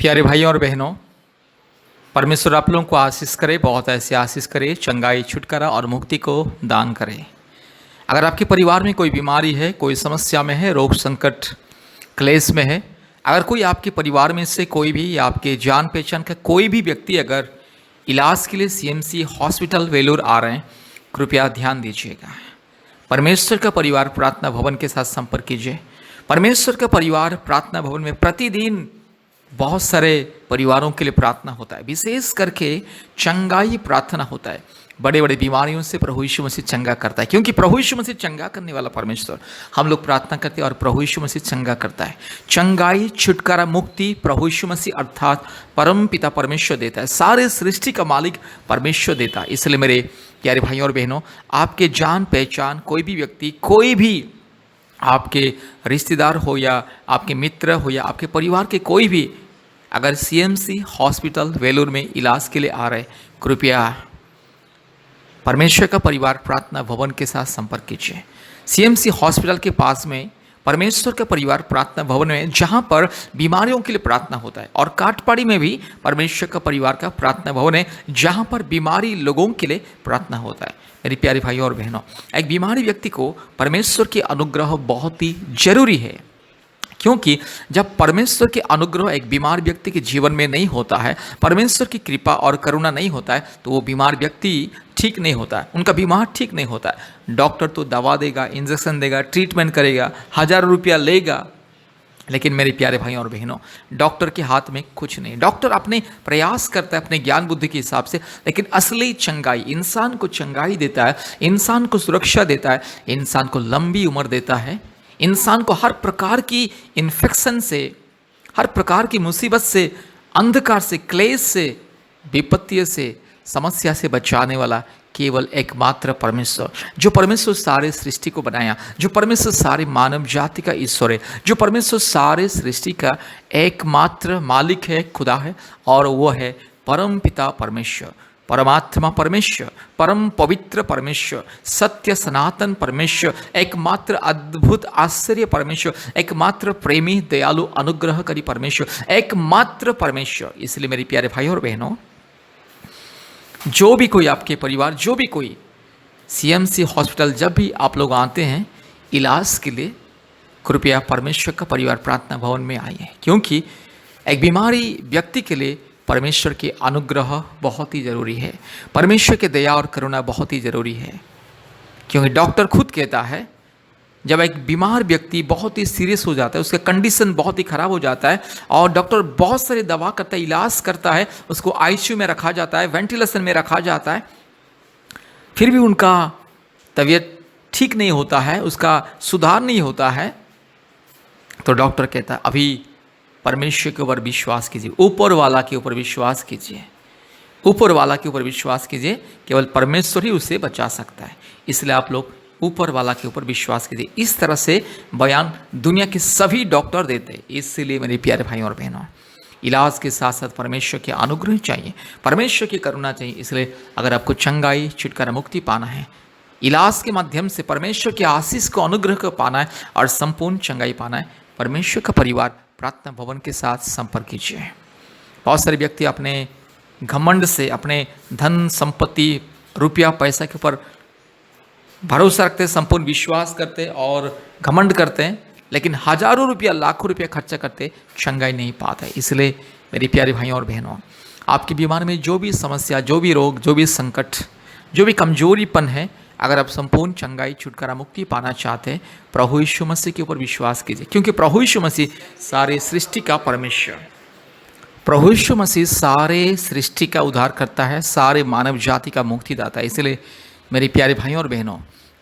प्यारे भाई और बहनों, परमेश्वर आप लोगों को आशीष करे, बहुत ऐसी आशीष करे, चंगाई, छुटकारा और मुक्ति को दान करे। अगर आपके परिवार में कोई बीमारी है, कोई समस्या में है, रोग संकट क्लेश में है, अगर कोई आपके परिवार में से कोई भी या आपके जान पहचान का कोई भी व्यक्ति अगर इलाज के लिए सीएमसी हॉस्पिटल वेलूर आ रहे हैं, कृपया ध्यान दीजिएगा। परमेश्वर का परिवार प्रार्थना भवन के साथ संपर्क कीजिए। परमेश्वर का परिवार प्रार्थना भवन में प्रतिदिन बहुत सारे परिवारों के लिए प्रार्थना होता है, विशेष करके चंगाई प्रार्थना होता है। बड़े बड़े बीमारियों से प्रभु यीशु मसीह चंगा करता है, क्योंकि प्रभु यीशु मसीह चंगा करने वाला परमेश्वर। हम लोग प्रार्थना करते हैं और प्रभु यीशु मसीह चंगा करता है। चंगाई, छुटकारा, मुक्ति प्रभु यीशु मसीह अर्थात परम पिता परमेश्वर देता है। सारे सृष्टि का मालिक परमेश्वर देता है। इसलिए मेरे प्यारे भाइयों और बहनों, आपके जान पहचान कोई भी व्यक्ति, कोई भी आपके रिश्तेदार हो या आपके मित्र हो या आपके परिवार के कोई भी अगर सीएमसी हॉस्पिटल वेलूर में इलाज के लिए आ रहे, कृपया परमेश्वर का परिवार प्रार्थना भवन के साथ संपर्क कीजिए। सीएमसी हॉस्पिटल के पास में परमेश्वर का परिवार प्रार्थना भवन में, जहां पर बीमारियों के लिए प्रार्थना होता है, और काटपाड़ी में भी परमेश्वर का परिवार का प्रार्थना भवन है, जहां पर बीमारी लोगों के लिए प्रार्थना होता है। मेरी प्यारी भाइयों और बहनों, एक बीमारी व्यक्ति को परमेश्वर की अनुग्रह बहुत ही जरूरी है, क्योंकि जब परमेश्वर के अनुग्रह एक बीमार व्यक्ति के जीवन में नहीं होता है, परमेश्वर की कृपा और करुणा नहीं होता है, तो वो बीमार व्यक्ति ठीक नहीं होता है, उनका बीमार ठीक नहीं होता है। डॉक्टर तो दवा देगा, इंजेक्शन देगा, ट्रीटमेंट करेगा, हज़ारों रुपया लेगा, लेकिन मेरे प्यारे भाइयों और बहनों, डॉक्टर के हाथ में कुछ नहीं। डॉक्टर अपने प्रयास करता है अपने ज्ञान बुद्धि के हिसाब से, लेकिन असली चंगाई, इंसान को चंगाई देता है, इंसान को सुरक्षा देता है, इंसान को लंबी उम्र देता है, इंसान को हर प्रकार की इन्फेक्शन से, हर प्रकार की मुसीबत से, अंधकार से, क्लेश से, विपत्ति से, समस्या से बचाने वाला केवल एकमात्र परमेश्वर, जो परमेश्वर सारे सृष्टि को बनाया, जो परमेश्वर सारे मानव जाति का ईश्वर है, जो परमेश्वर सारे सृष्टि का एकमात्र मालिक है, खुदा है, और वो है परम पिता परमेश्वर, परमात्मा परमेश्वर, परम पवित्र परमेश्वर, सत्य सनातन परमेश्वर, एकमात्र अद्भुत आश्चर्य परमेश्वर, एकमात्र प्रेमी दयालु अनुग्रहकारी परमेश्वर, एकमात्र परमेश्वर। इसलिए मेरे प्यारे भाई और बहनों, जो भी कोई आपके परिवार, जो भी कोई सीएमसी हॉस्पिटल जब भी आप लोग आते हैं इलाज के लिए, कृपया परमेश्वर का परिवार प्रार्थना भवन में आइए, क्योंकि एक बीमारी व्यक्ति के लिए परमेश्वर के अनुग्रह बहुत ही ज़रूरी है, परमेश्वर के दया और करुणा बहुत ही ज़रूरी है। क्योंकि डॉक्टर खुद कहता है, जब एक बीमार व्यक्ति बहुत ही सीरियस हो जाता है, उसका कंडीशन बहुत ही ख़राब हो जाता है, और डॉक्टर बहुत सारी दवा करता है, इलाज करता है, उसको आईसीयू में रखा जाता है, वेंटिलेशन में रखा जाता है, फिर भी उनका तबीयत ठीक नहीं होता है, उसका सुधार नहीं होता है, तो डॉक्टर कहता है अभी परमेश्वर के ऊपर विश्वास कीजिए, ऊपर वाला के ऊपर विश्वास कीजिए, ऊपर वाला के ऊपर विश्वास कीजिए, केवल परमेश्वर ही उसे बचा सकता है। इसलिए आप लोग ऊपर वाला के ऊपर विश्वास कीजिए। इस तरह से बयान दुनिया के सभी डॉक्टर देते हैं। इसलिए मेरे प्यारे भाइयों और बहनों, इलाज के साथ साथ परमेश्वर के अनुग्रह चाहिए, परमेश्वर की करुणा चाहिए। इसलिए अगर आपको चंगाई, छुटकारा, मुक्ति पाना है, इलाज के माध्यम से परमेश्वर के आशीष को, अनुग्रह को पाना है और संपूर्ण चंगाई पाना है, परमेश्वर का परिवार प्रार्थना भवन के साथ संपर्क कीजिए। बहुत सारे व्यक्ति अपने घमंड से, अपने धन संपत्ति, रुपया पैसा के ऊपर भरोसा रखते हैं, संपूर्ण विश्वास करते हैं और घमंड करते हैं, लेकिन हजारों रुपया, लाखों रुपया खर्चा करते, चंगाई नहीं पाते। इसलिए मेरी प्यारे भाइयों और बहनों, आपके बीमार में जो भी समस्या, जो भी रोग, जो भी संकट, जो भी कमजोरीपन है, अगर आप संपूर्ण चंगाई, छुटकारा, मुक्ति पाना चाहते हैं, प्रभु यीशु मसीह के ऊपर विश्वास कीजिए, क्योंकि प्रभु यीशु मसीह सारे सृष्टि का परमेश्वर, प्रभु यीशु मसीह सारे सृष्टि का उद्धार करता है, सारे मानव जाति का मुक्तिदाता है। इसलिए मेरे प्यारे भाइयों और बहनों,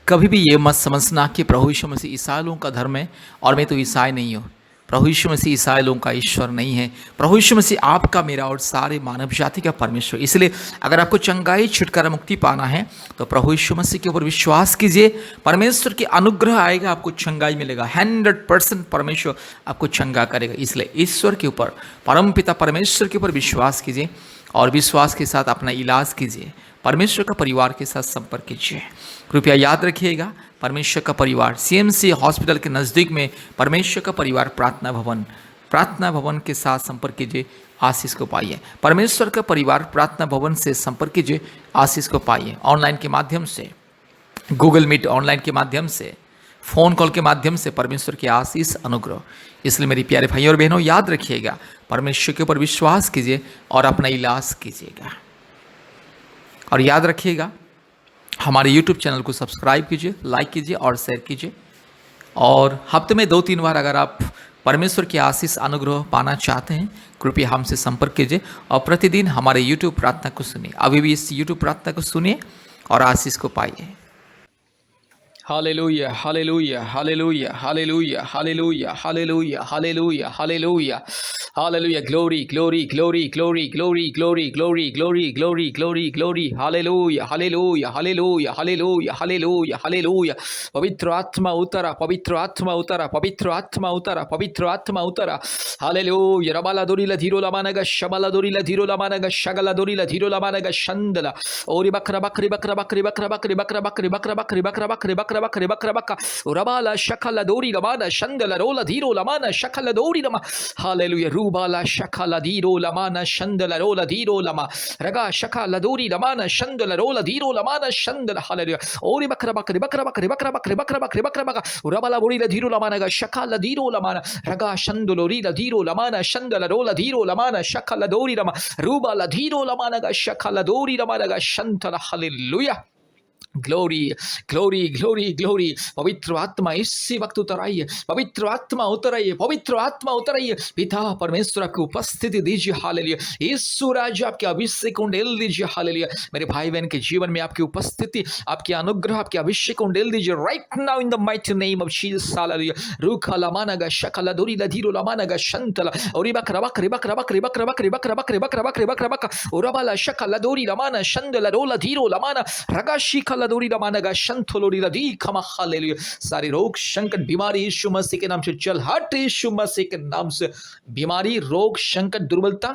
कभी भी ये मत समझना कि प्रभु यीशु मसीह ईसाई लोगों का धर्म है और मैं तो ईसाई नहीं हूँ। प्रभु यीशु मसीह ईसाई लोगों का ईश्वर नहीं है। प्रभु यीशु मसीह आपका, मेरा और सारे मानव जाति का परमेश्वर। इसलिए अगर आपको चंगाई, छुटकारा, मुक्ति पाना है तो प्रभु यीशु मसीह के ऊपर विश्वास कीजिए, परमेश्वर के अनुग्रह आएगा, आपको चंगाई मिलेगा। 100% परमेश्वर आपको चंगा करेगा। इसलिए ईश्वर के ऊपर, परमपिता परमेश्वर के ऊपर विश्वास कीजिए और विश्वास के साथ अपना इलाज कीजिए। परमेश्वर का परिवार के साथ संपर्क कीजिए। कृपया याद रखिएगा, परमेश्वर का परिवार सीएमसी हॉस्पिटल के नज़दीक में परमेश्वर का परिवार प्रार्थना भवन प्रार्थना भवन के साथ संपर्क कीजिए, आशीष को पाइए। परमेश्वर का परिवार प्रार्थना भवन से संपर्क कीजिए, आशीष को पाइए। ऑनलाइन के माध्यम से, गूगल मीट ऑनलाइन के माध्यम से, फ़ोन कॉल के माध्यम से परमेश्वर की आशीष अनुग्रह। इसलिए मेरी प्यारे भाइयों और बहनों, याद रखिएगा, परमेश्वर के ऊपर विश्वास कीजिए और अपना इलाज कीजिएगा। और याद रखिएगा, हमारे YouTube चैनल को सब्सक्राइब कीजिए, लाइक कीजिए और शेयर कीजिए। और हफ्ते में 2-3 बार अगर आप परमेश्वर की आशीष अनुग्रह पाना चाहते हैं, कृपया हमसे संपर्क कीजिए और प्रतिदिन हमारे YouTube प्रार्थना को सुनिए। अभी भी इस YouTube प्रार्थना को सुनिए और आशीष को पाइए। Hallelujah, hallelujah, hallelujah, hallelujah, hallelujah, hallelujah, hallelujah, hallelujah, hallelujah. Glory, glory, glory, glory, glory, glory, glory, glory, glory, glory, glory. Hallelujah, hallelujah, hallelujah, hallelujah, hallelujah, hallelujah. पवित्र आत्मा उतरा, पवित्र आत्मा उतरा, पवित्र आत्मा उतरा, पवित्र आत्मा उतरा। हालेलुया। रबाला दोरीला धीरो लमानगा शबाला दोरीला धीरो लमानगा शगला दोरीला धीरो लमानगा शंदला। ओरी बकरा बकरी बकरा बकरी बकरा बकरी बकरा बकरी बकरा बकरी बकरा बकरी बकरा बकरी बकरा बकरा रबाला शकला दोरी लमाना शंदला रोला धीरो लमाना शकला दोरी लमा। हालेलुया। रूबाला शकला धीरो लमाना शंदला रोला धीरो लमा रगा शकला दोरी लमाना शंदला रोला धीरो लमाना शंदला। हालेलुया। ओरी बकरा बकरी बकरा बकरी बकरा बकरी बकरा बकरी बकरा बकरा रबाला बोरीला धीरो लमानगा शकला धीरो लमाना रगा शंदलो रीला धीरो लमाना शंदला रोला धीरो लमाना शकला दोरी लमा रूबाला धीरो लमानगा शकला दोरी लमानगा शंतला। Hallelujah. Glory, glory, glory, glory. पवित्र आत्मा इसी वक्त उतर आइए, पवित्र आत्मा उतर आइए, पवित्र आत्मा उतर आइए। पिता परमेश्वर आपकी उपस्थिति दीजिए। हालेलुया। यीशु राजा आपके अभिषेक उंडेल दीजिए। हालेलुया। मेरे भाई बहन के जीवन में आपकी उपस्थिति, आपके अनुग्रह, आपके अभिषेक उंडेल दीजिए right now in the mighty name of Jesus. Hallelujah. रूखा लमानगा शकला दोरी लधीरो लमानगा शंतला और बकरा बकरी बकरा बकरी बकरा बकरी बकरा बकरी बकरा बकरी बकरा बकरा ओरबाला शकला दोरी लमाना शंदला रोला धीरो लमाना रगा शिखला दोरी लमानगा शंथलोरी लदी खमा। हालेलुया। सारी रोग संकट बीमारी यीशु मसीह के नाम से चल हट। यीशु मसीह के नाम से बीमारी, रोग, संकट, दुर्बलता,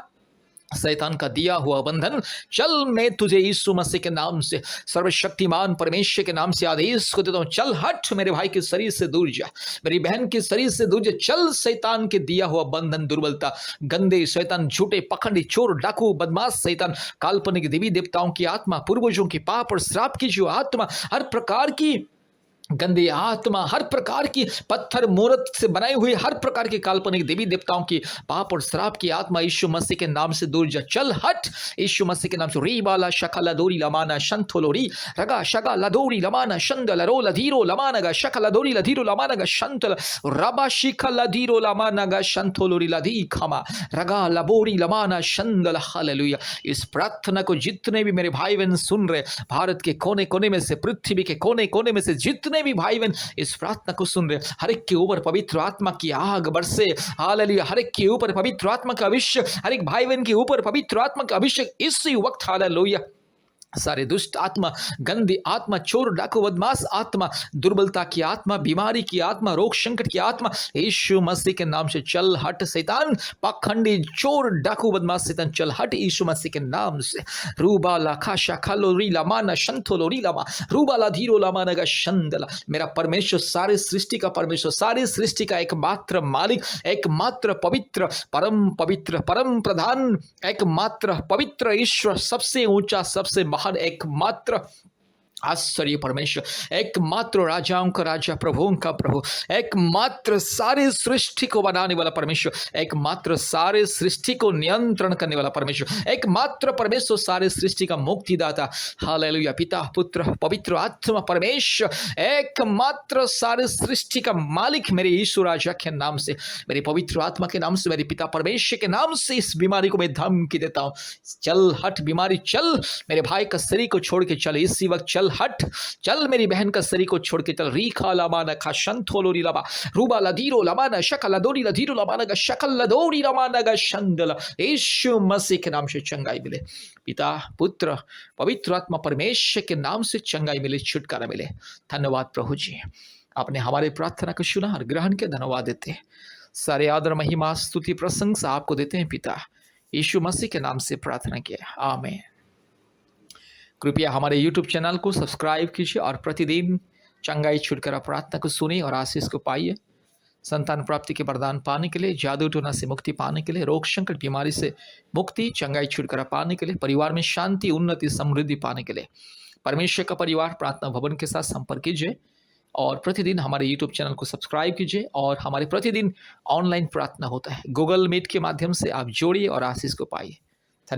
शैतान का दिया हुआ बंधन चल, मैं तुझे यीशु मसीह के नाम से, सर्वशक्तिमान परमेश्वर के नाम से आदेश को देता हूं। चल हट, मेरे भाई के शरीर से दूर जा, मेरी बहन के शरीर से दूर जा। चल, शैतान के दिया हुआ बंधन, दुर्बलता, गंदे शैतान, झूठे पखंडी, चोर, डाकू, बदमाश शैतान, काल्पनिक देवी देवताओं की आत्मा, पूर्वजों की पाप और श्राप की जो आत्मा, हर प्रकार की गंदी आत्मा, हर प्रकार की पत्थर मूर्त से बनाई हुई हर प्रकार की काल्पनिक देवी देवताओं की पाप और श्राप की आत्मा यीशु मसीह के नाम से दूर जा। चल हट, यीशु मसीह के नाम से। री बाला शकला दोरी लमाना शंथोलोरी रगा शगा लदोरी लमाना शंदल रो लधीरो लमानगा शकला दोरी लधीरो लमानगा शंतल रबा शिखा लधीरो लमानगा शंथोलोरी लधी खमा रगा लबोरी लमाना शंदल। हालेलुया। इस प्रार्थना को जितने भी मेरे भाई बहन सुन रहे, भारत के कोने कोने में से, पृथ्वी के कोने कोने में से जितने भी भाई बहन इस प्रार्थना को सुन रहे, हर एक के ऊपर पवित्र आत्मा की आग बरसे। हालेलुया। हर एक के ऊपर पवित्र आत्मा का अभिषेक, हर एक भाई बहन के ऊपर पवित्र आत्मा का अभिषेक इसी वक्त। हालेलुया। सारे दुष्ट आत्मा, गंदी आत्मा, चोर, डाकू, बदमाश आत्मा, दुर्बलता की आत्मा, बीमारी की आत्मा, रोग संकट की आत्मा, यीशु मसीह के नाम से चल हट। शैतान, पाखंडी, चोर, डाकू, बदमाश शैतान चल हट यीशु मसीह के नाम से। रूबा लाखा शाखालोरी लमाना शंथोलोरी लमा रूबा ला धीरो लमानगा शंदला। मेरा परमेश्वर, सारे सृष्टि का परमेश्वर, सारे सृष्टि का एकमात्र मालिक, एकमात्र पवित्र, परम प्रधान, एकमात्र पवित्र ईश्वर, सबसे ऊंचा, सबसे महान, एकमात्र आश्चर्य परमेश्वर, एकमात्र राजाओं का राजा, प्रभुओं का प्रभु, एकमात्र सारे सृष्टि को बनाने वाला परमेश्वर, एकमात्र सारे सृष्टि को नियंत्रण करने वाला परमेश्वर, एकमात्र परमेश्वर, सारे सृष्टि का मुक्तिदाता। हालेलुया। पिता, पुत्र, पवित्र आत्मा परमेश्वर, एकमात्र सारे सृष्टि का मालिक, मेरे यीशु राजा के नाम से, मेरे पवित्र आत्मा के नाम से, मेरे पिता परमेश्वर के नाम से इस बीमारी को मैं धमकी देता हूं। चल हट बीमारी, चल मेरे भाई का शरीर को छोड़ के चल इसी वक्त। चल हट, चल मेरी बहन का शरीर को छोड़ के चल। रीखा लमाना खा शंथोलोरी लबा रूबा लधीरो लमाना शकल दोरी लधीरो लमाना गा शकल दोरी लमाना गा शंदला। यीशु मसीह के नाम से चंगाई मिले। पिता, पुत्र, पवित्र आत्मा परमेश्वर के नाम से चंगाई मिले, छुटकारा मिले। धन्यवाद प्रभु जी, आपने हमारे प्रार्थना को सुना और ग्रहण के धन्यवाद देते हैं। सारे आदर, महिमा, स्तुति, प्रशंसा आपको देते हैं पिता, यीशु मसीह के नाम से प्रार्थना किया, आमीन। कृपया हमारे YouTube चैनल को सब्सक्राइब कीजिए और प्रतिदिन चंगाई छुटकारा प्रार्थना को सुनिए और आशीष को पाइए। संतान प्राप्ति के वरदान पाने के लिए, जादू टोना से मुक्ति पाने के लिए, रोग संकट बीमारी से मुक्ति चंगाई छुटकारा पाने के लिए, परिवार में शांति उन्नति समृद्धि पाने के लिए परमेश्वर का परिवार प्रार्थना भवन के साथ संपर्क कीजिए और प्रतिदिन हमारे यूट्यूब चैनल को सब्सक्राइब कीजिए। और हमारे प्रतिदिन ऑनलाइन प्रार्थना होता है, गूगल मीट के माध्यम से आप जोड़िए और आशीष को पाइए।